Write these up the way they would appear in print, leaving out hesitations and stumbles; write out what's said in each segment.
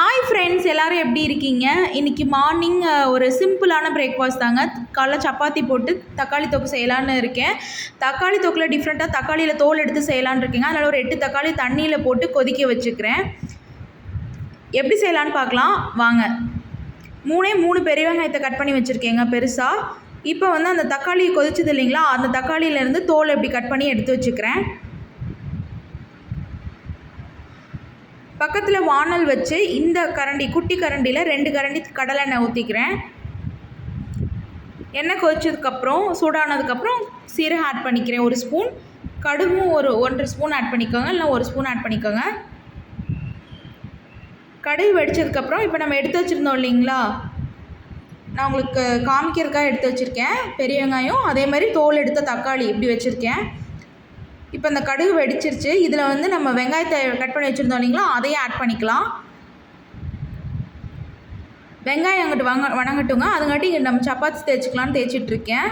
Hi friends, எல்லோரும் எப்படி இருக்கீங்க? இன்றைக்கி மார்னிங் ஒரு சிம்பிளான பிரேக்ஃபாஸ்ட் தாங்க. காலைல சப்பாத்தி போட்டு தக்காளி தொக்கு செய்யலான்னு இருக்கேன். தக்காளி தொக்கில் டிஃப்ரெண்ட்டாக தக்காளியில் தோல் எடுத்து செய்யலான்னு இருக்கேங்க. அதனால் ஒரு 8 தக்காளி தண்ணியில் போட்டு கொதிக்க வச்சுக்கிறேன். எப்படி செய்யலான்னு பார்க்கலாம் வாங்க. 3 பெரிய வெங்காயத்தை கட் பண்ணி வச்சுருக்கேங்க பெருசாக. இப்போ வந்து அந்த தக்காளி கொதிச்சது இல்லைங்களா, அந்த தக்காளியிலேருந்து தோல் எப்படி கட் பண்ணி எடுத்து வச்சுக்கிறேன். பக்கத்தில் வானல் வச்சு இந்த கரண்டி குட்டி கரண்டியில் 2 கரண்டி கடலெண்ணெய் ஊற்றிக்கிறேன். எண்ணெய் கொதிச்சதுக்கப்புறம் சூடானதுக்கப்புறம் சீரகம் ஆட் பண்ணிக்கிறேன் 1 ஸ்பூன். கடுகும் ஒரு 1.5 ஸ்பூன் ஆட் பண்ணிக்கோங்க, இல்லை 1 ஸ்பூன் ஆட் பண்ணிக்கோங்க. கடுகு வெடிச்சதுக்கப்புறம் இப்போ நம்ம எடுத்து வச்சுருந்தோம் இல்லைங்களா, நான் உங்களுக்கு காமிக்கிறதுக்காக எடுத்து வச்சுருக்கேன் பெரிய வெங்காயம், அதே மாதிரி தோல் எடுத்த தக்காளி இப்படி வச்சுருக்கேன். இப்போ இந்த கடுகு வெடிச்சிருச்சு. இதில் வந்து நம்ம வெங்காயத்தை கட் பண்ணி வச்சுருந்தோம் இல்லைங்களா, அதையும் ஆட் பண்ணிக்கலாம். வெங்காயம் அங்கிட்டு வணங்கட்டுங்க. அதுங்காட்டி இங்கே நம்ம சப்பாத்தி தேய்ச்சிக்கலான்னு தேய்ச்சிட்ருக்கேன்.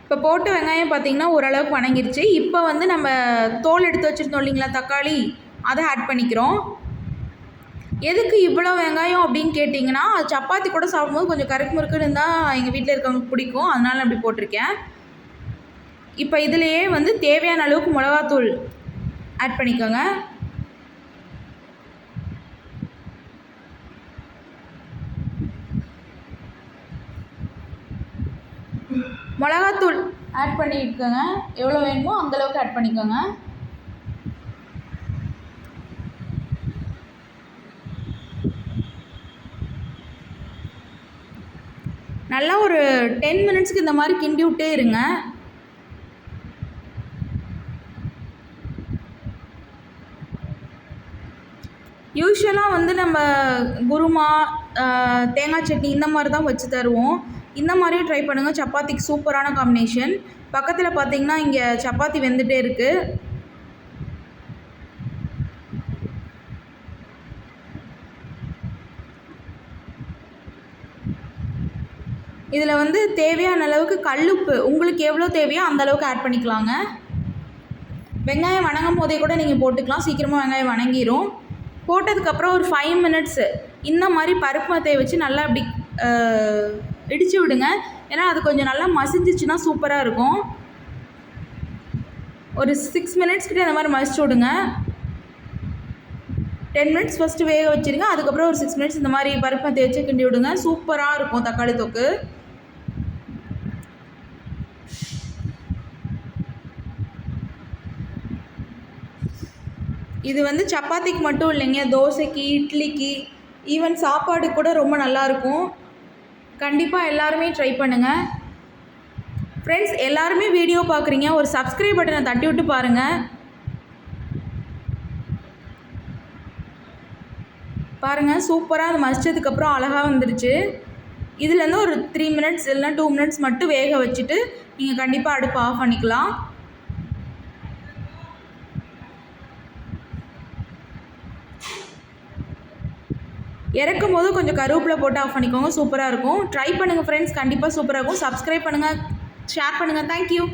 இப்போ போட்டு வெங்காயம் பார்த்திங்கன்னா ஓரளவுக்கு வணங்கிருச்சு. இப்போ வந்து நம்ம தோல் எடுத்து வச்சுருந்தோம் இல்லைங்களா தக்காளி, அதை ஆட் பண்ணிக்கிறோம். எதுக்கு இவ்வளோ வெங்காயம் அப்படின்னு கேட்டிங்கன்னா, சப்பாத்தி கூட சாப்பிடும்போது கொஞ்சம் கருக்கு முறுக்குன்னு இருந்தால் எங்கள் வீட்டில் இருக்கவங்களுக்கு பிடிக்கும், அதனால் அப்படி போட்டிருக்கேன். இப்போ இதிலையே வந்து தேவையான அளவுக்கு மிளகாத்தூள் ஆட் பண்ணிக்கோங்க. மிளகாத்தூள் ஆட் பண்ணிக்கோங்க. எவ்வளோ வேணுமோ அந்தளவுக்கு ஆட் பண்ணிக்கோங்க. நல்லா ஒரு 10 மினிட்ஸ்க்கு இந்த மாதிரி கிண்டி விட்டே இருங்க. யூஸ்வலாக வந்து நம்ம குருமா, தேங்காய் சட்னி இந்த மாதிரி தான் வச்சு தருவோம். இந்த மாதிரியும் ட்ரை பண்ணுங்கள், சப்பாத்திக்கு சூப்பரான காம்பினேஷன். பக்கத்தில் பார்த்திங்கன்னா இங்கே சப்பாத்தி வெந்துகிட்டே இருக்குது. இதில் வந்து தேவையான அளவுக்கு கல்லுப்பு உங்களுக்கு எவ்வளோ தேவையோ அந்த அளவுக்கு ஆட் பண்ணிக்கலாங்க. வெங்காயம் வணங்கும் போதே கூட நீங்கள் போட்டுக்கலாம், சீக்கிரமாக வெங்காயம் வணங்கிடும். போட்டதுக்கப்புறம் ஒரு 5 மினிட்ஸு இந்த மாதிரி பருப்பு மத்தையை வச்சு நல்லா அப்படி இடித்து விடுங்க. ஏன்னா அது கொஞ்சம் நல்லா மசிஞ்சிச்சுன்னா சூப்பராக இருக்கும். ஒரு 6 மினிட்ஸ் கிட்டே இந்த மாதிரி மசிச்சு விடுங்க. 10 மினிட்ஸ் ஃபஸ்ட்டு வேக வச்சுருங்க. அதுக்கப்புறம் ஒரு 6 மினிட்ஸ் இந்த மாதிரி பருப்பு மத்தையை வச்சு கிண்டி விடுங்க. சூப்பராக இருக்கும் தக்காளி தொக்கு. இது வந்து சப்பாத்திக்கு மட்டும் இல்லைங்க, தோசைக்கு, இட்லிக்கு, ஈவன் சாப்பாடு கூட ரொம்ப நல்லாயிருக்கும். கண்டிப்பாக எல்லாருமே ட்ரை பண்ணுங்கள். ஃப்ரெண்ட்ஸ், எல்லாருமே வீடியோ பார்க்குறீங்க, ஒரு சப்ஸ்கிரைப் பட்டனை தட்டி விட்டு பாருங்கள். சூப்பராக அது மசிச்சதுக்கப்புறம் அழகாக வந்துடுச்சு. இதுலேருந்து ஒரு 3 மினிட்ஸ் இல்லைனா 2 மினிட்ஸ் மட்டும் வேக வச்சுட்டு நீங்கள் கண்டிப்பாக அடுப்பு ஆஃப் பண்ணிக்கலாம். இறக்கும் போது கொஞ்சம் கருவேப்பிலை போட்டு ஆஃப் பண்ணிக்கோங்க, சூப்பராக இருக்கும். ட்ரை பண்ணுங்கள் ஃப்ரெண்ட்ஸ், கண்டிப்பாக சூப்பராக இருக்கும். சப்ஸ்கிரைப் பண்ணுங்கள், ஷேர் பண்ணுங்கள். தேங்க்யூ.